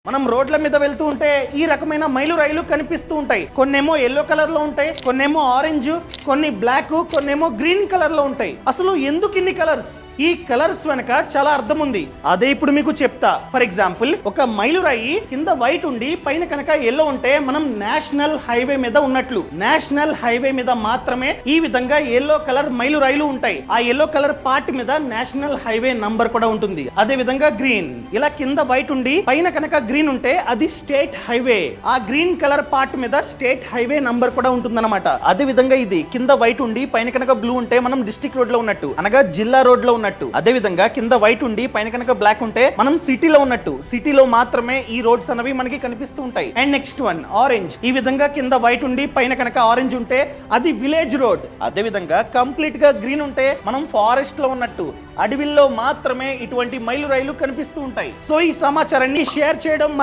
మనం రోడ్ల మీద వెళ్తూ ఉంటే ఈ రకమైన మైలు రైలు కనిపిస్తూ ఉంటాయి. కొన్నేమో ఎల్లో కలర్ లో ఉంటాయి, కొన్నేమో ఆరెంజ్, కొన్ని బ్లాక్, కొన్నేమో గ్రీన్ కలర్ లో ఉంటాయి. అసలు ఎందుకు ఇన్ని కలర్స్? ఈ కలర్స్ వెనక చాలా అర్థం ఉంది. అదే ఇప్పుడు మీకు చెప్తా. ఫర్ ఎగ్జాంపుల్, ఒక మైలు రాయి కింద వైట్ ఉండి పైన కనుక ఎల్లో ఉంటే మనం నేషనల్ హైవే మీద ఉన్నట్లు. నేషనల్ హైవే మీద మాత్రమే ఈ విధంగా ఎల్లో కలర్ మైలు రైలు ఉంటాయి. ఆ ఎల్లో కలర్ పార్ట్ మీద నేషనల్ హైవే నంబర్ కూడా ఉంటుంది. అదే విధంగా గ్రీన్, ఇలా కింద వైట్ ఉండి పైన కనుక గ్రీన్ ఉంటే అది స్టేట్ హైవే. ఆ గ్రీన్ కలర్ పార్ట్ మీద స్టేట్ హైవే నంబర్ కూడా ఉంటుందన్నమాట. అదే విధంగా ఇది కింద వైట్ ఉండి పైన కనుక బ్లూ ఉంటే మనం డిస్ట్రిక్ట్ రోడ్ లో ఉన్నట్టు, అనగా జిల్లా రోడ్ లో ఉన్నట్టు. అదే విధంగా కింద వైట్ ఉండి పైన కనుక బ్లాక్ ఉంటే మనం సిటీలో ఉన్నట్టు. సిటీలో మాత్రమే ఈ రోడ్స్ అనేవి మనకి కనిపిస్తూ ఉంటాయి. And next one orange. ఈ విధంగా కింద వైట్ ఉండి పైన కనుక ఆరెంజ్ ఉంటే అది విలేజ్ రోడ్. అదే విధంగా కంప్లీట్ గా గ్రీన్ ఉంటే మనం ఫారెస్ట్ లో ఉన్నట్టు. అడవిల్లో మాత్రమే ఇటువంటి మైలు రైలు కనిపిస్తూ ఉంటాయి. సో ఈ సమాచారాన్ని షేర్ చేయడం